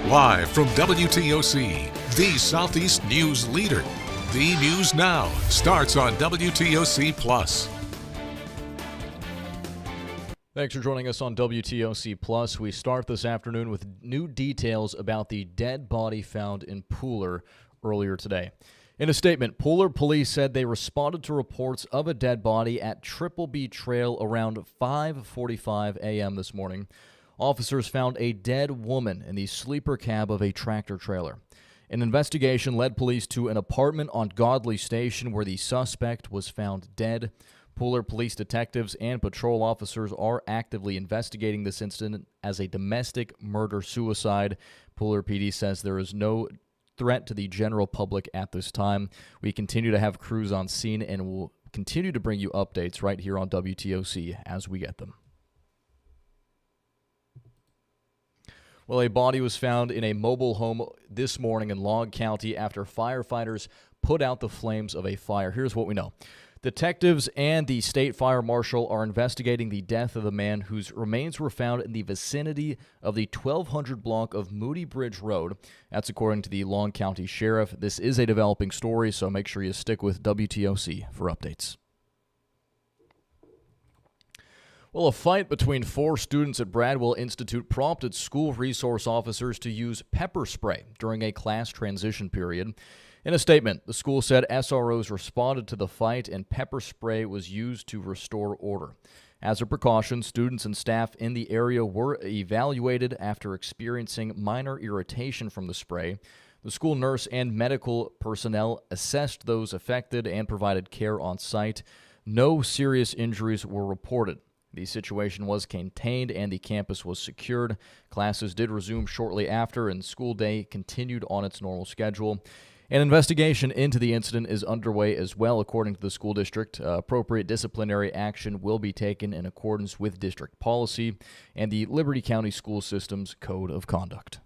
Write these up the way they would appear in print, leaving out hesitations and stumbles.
Live from WTOC, the Southeast news leader. The News Now starts on WTOC Plus. Thanks for joining us on WTOC Plus. We start this afternoon with new details about the dead body found in Pooler earlier today. In a statement, Pooler police said they responded to reports of a dead body at Triple B Trail around 5:45 a.m. this morning. Officers found a dead woman in the sleeper cab of a tractor trailer. An investigation led police to an apartment on Godley Station where the suspect was found dead. Pooler police detectives and patrol officers are actively investigating this incident as a domestic murder-suicide. Pooler PD says there is no threat to the general public at this time. We continue to have crews on scene and will continue to bring you updates right here on WTOC as we get them. Well, a body was found in a mobile home this morning in Log County after firefighters put out the flames of a fire. Here's what we know. Detectives and the state fire marshal are investigating the death of the man whose remains were found in the vicinity of the 1200 block of Moody Bridge Road. That's according to the Long County Sheriff. This is a developing story, so make sure you stick with WTOC for updates. Well, a fight between 4 students at Bradwell Institute prompted school resource officers to use pepper spray during a class transition period. In a statement, the school said SROs responded to the fight and pepper spray was used to restore order. As a precaution, students and staff in the area were evaluated after experiencing minor irritation from the spray. The school nurse and medical personnel assessed those affected and provided care on site. No serious injuries were reported. The situation was contained and the campus was secured. Classes did resume shortly after, and school day continued on its normal schedule. An investigation into the incident is underway as well, according to the school district. Appropriate disciplinary action will be taken in accordance with district policy and the Liberty County School System's Code of Conduct.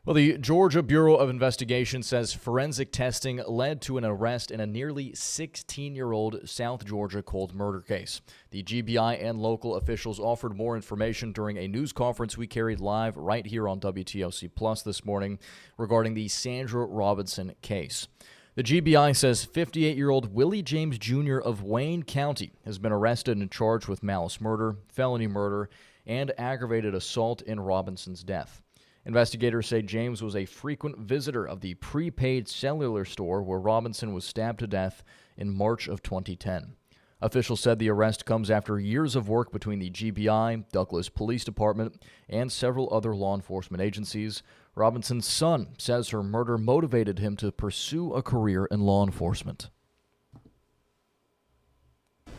Well, the Georgia Bureau of Investigation says forensic testing led to an arrest in a nearly 16-year-old South Georgia cold murder case. The GBI and local officials offered more information during a news conference we carried live right here on WTOC Plus this morning regarding the Sandra Robinson case. The GBI says 58-year-old Willie James Jr. of Wayne County has been arrested and charged with malice murder, felony murder, and aggravated assault in Robinson's death. Investigators say James was a frequent visitor of the prepaid cellular store where Robinson was stabbed to death in March of 2010. Officials said the arrest comes after years of work between the GBI, Douglas Police Department, and several other law enforcement agencies. Robinson's son says her murder motivated him to pursue a career in law enforcement.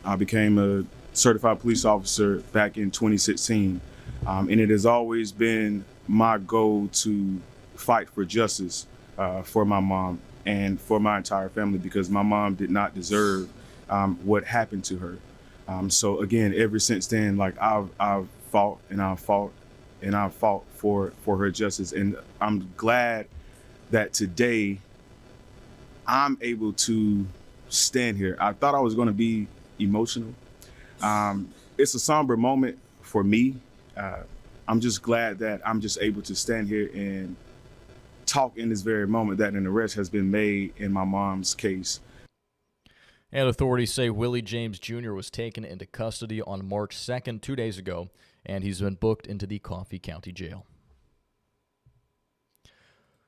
I became a certified police officer back in 2016, and it has always been my goal to fight for justice for my mom and for my entire family, because my mom did not deserve what happened to her. So again, ever since then, like I've fought and I've fought and I've fought for her justice, and I'm glad that today I'm able to stand here. I thought I was going to be emotional. It's a somber moment for me. I'm just glad that I'm just able to stand here and talk in this very moment that an arrest has been made in my mom's case. And authorities say Willie James Jr. was taken into custody on March 2nd, 2 days ago, and he's been booked into the Coffee County Jail.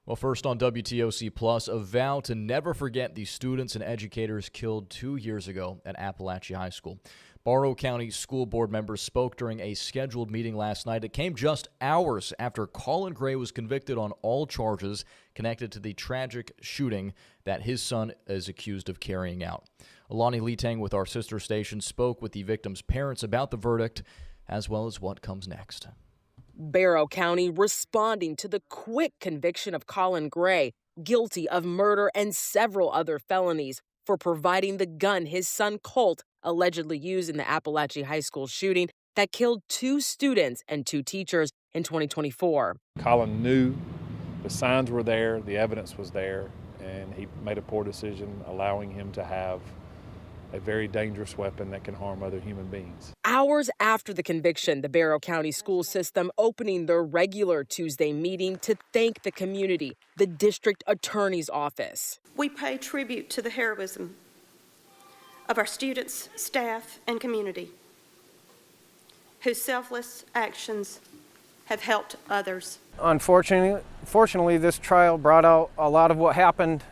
Well, first on WTOC Plus, a vow to never forget the students and educators killed 2 years ago at Appalachia High School. Barrow County School Board members spoke during a scheduled meeting last night. It came just hours after Colin Gray was convicted on all charges connected to the tragic shooting that his son is accused of carrying out. Alani Leetang with our sister station spoke with the victim's parents about the verdict, as well as what comes next. Barrow County responding to the quick conviction of Colin Gray, guilty of murder and several other felonies, for providing the gun his son Colt allegedly used in the Appalachia High School shooting that killed 2 students and 2 teachers in 2024. Colin knew the signs were there, the evidence was there, and he made a poor decision allowing him to have a very dangerous weapon that can harm other human beings. Hours after the conviction, the Barrow County school system opening their regular Tuesday meeting to thank the community, the district attorney's office. We pay tribute to the heroism of our students, staff, and community, whose selfless actions have helped others. Unfortunately, this trial brought out a lot of what happened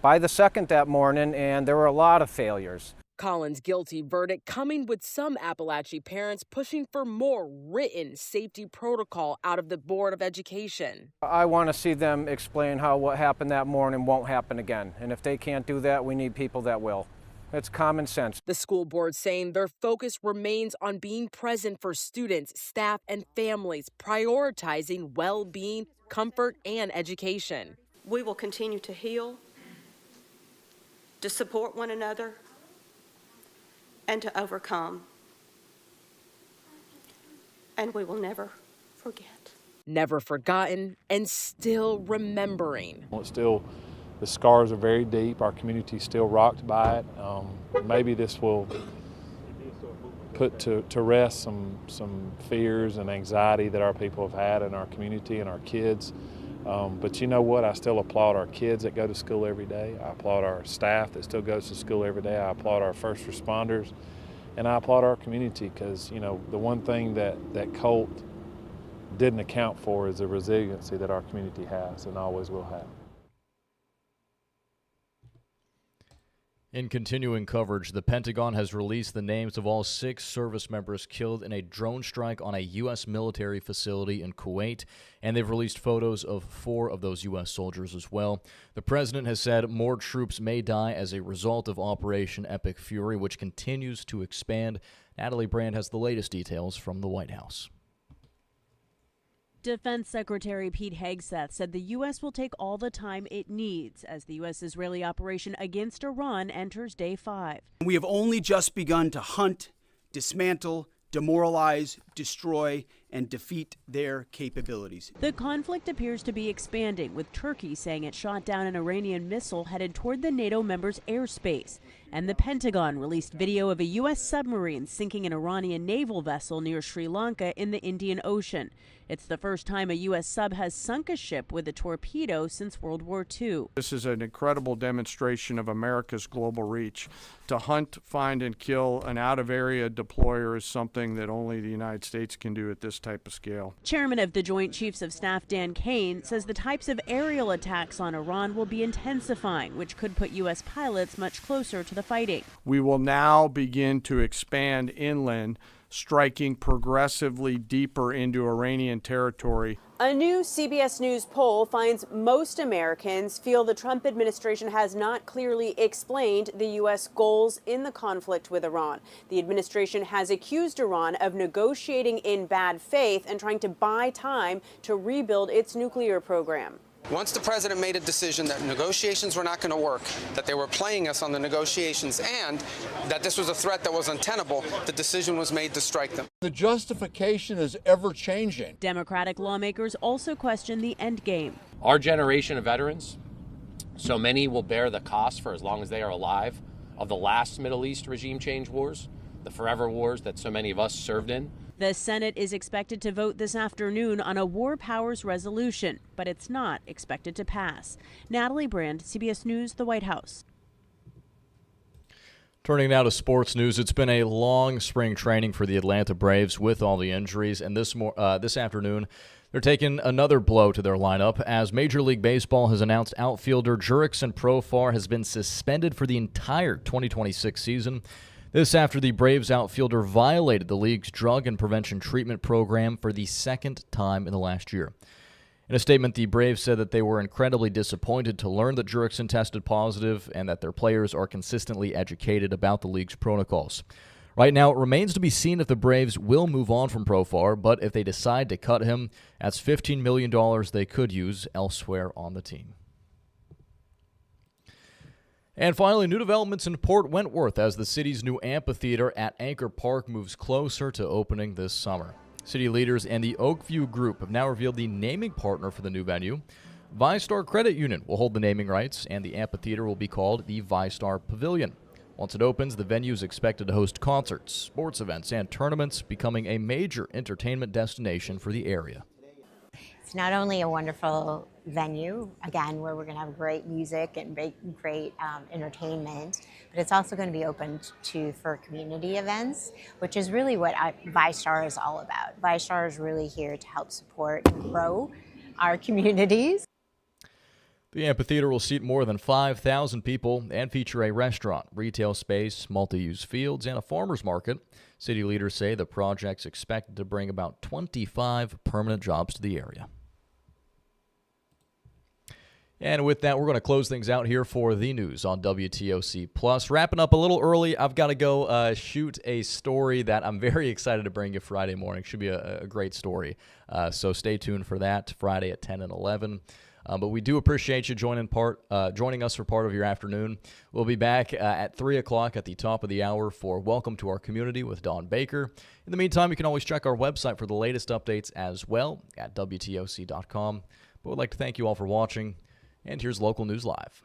by the 2nd that morning, and there were a lot of failures. Colin's guilty verdict coming with some Appalachia parents pushing for more written safety protocol out of the Board of Education. I want to see them explain how what happened that morning won't happen again. And if they can't do that, we need people that will. It's common sense. The school board saying their focus remains on being present for students, staff, and families, prioritizing well-being, comfort, and education. We will continue to heal, to support one another, and to overcome. And we will never forget. Never forgotten and still remembering. It's still, the scars are very deep. Our community is still rocked by it. Maybe this will put to rest some fears and anxiety that our people have had in our community and our kids. But you know what? I still applaud our kids that go to school every day. I applaud our staff that still goes to school every day. I applaud our first responders. And I applaud our community because, you know, the one thing that Colt didn't account for is the resiliency that our community has and always will have. In continuing coverage, the Pentagon has released the names of all 6 service members killed in a drone strike on a U.S. military facility in Kuwait, and they've released photos of 4 of those U.S. soldiers as well. The president has said more troops may die as a result of Operation Epic Fury, which continues to expand. Natalie Brand has the latest details from the White House. Defense Secretary Pete Hegseth said the U.S. will take all the time it needs as the U.S.-Israeli operation against Iran enters day 5. We have only just begun to hunt, dismantle, demoralize, destroy, and defeat their capabilities. The conflict appears to be expanding, with Turkey saying it shot down an Iranian missile headed toward the NATO members' airspace. And the Pentagon released video of a U.S. submarine sinking an Iranian naval vessel near Sri Lanka in the Indian Ocean. It's the first time a U.S. sub has sunk a ship with a torpedo since World War II. This is an incredible demonstration of America's global reach. To hunt, find, and kill an out-of-area deployer is something that only the United States can do at this type of scale. Chairman of the Joint Chiefs of Staff Dan Kane says the types of aerial attacks on Iran will be intensifying, which could put U.S. pilots much closer to the fighting. We will now begin to expand inland, striking progressively deeper into Iranian territory. A new CBS News poll finds most Americans feel the Trump administration has not clearly explained the U.S. goals in the conflict with Iran. The administration has accused Iran of negotiating in bad faith and trying to buy time to rebuild its nuclear program. Once the president made a decision that negotiations were not going to work, that they were playing us on the negotiations, and that this was a threat that was untenable, the decision was made to strike them. The justification is ever changing. Democratic lawmakers also question the end game. Our generation of veterans, so many will bear the cost for as long as they are alive of the last Middle East regime change wars, the forever wars that so many of us served in. The Senate is expected to vote this afternoon on a war powers resolution, but it's not expected to pass. Natalie Brand, CBS News, the White House. Turning now to sports news, it's been a long spring training for the Atlanta Braves with all the injuries, and this afternoon they're taking another blow to their lineup as Major League Baseball has announced outfielder Jurickson Profar has been suspended for the entire 2026 season. This after the Braves outfielder violated the league's drug and prevention treatment program for the second time in the last year. In a statement, the Braves said that they were incredibly disappointed to learn that Jurickson tested positive and that their players are consistently educated about the league's protocols. Right now, it remains to be seen if the Braves will move on from Profar, but if they decide to cut him, that's $15 million they could use elsewhere on the team. And finally, new developments in Port Wentworth as the city's new amphitheater at Anchor Park moves closer to opening this summer. City leaders and the Oakview Group have now revealed the naming partner for the new venue. ViStar Credit Union will hold the naming rights, and the amphitheater will be called the ViStar Pavilion. Once it opens, the venue is expected to host concerts, sports events, and tournaments, becoming a major entertainment destination for the area. It's not only a wonderful venue, again, where we're going to have great music and great entertainment, but it's also going to be open for community events, which is really what VyStar is all about. VyStar is really here to help support and grow our communities. The amphitheater will seat more than 5,000 people and feature a restaurant, retail space, multi-use fields, and a farmer's market. City leaders say the project's expected to bring about 25 permanent jobs to the area. And with that, we're going to close things out here for the news on WTOC Plus. Wrapping up a little early, I've got to go shoot a story that I'm very excited to bring you Friday morning. Should be a great story. So stay tuned for that Friday at 10 and 11. But we do appreciate you joining us for part of your afternoon. We'll be back at 3 o'clock at the top of the hour for Welcome to Our Community with Don Baker. In the meantime, you can always check our website for the latest updates as well at WTOC.com. But we'd like to thank you all for watching, and here's Local News Live.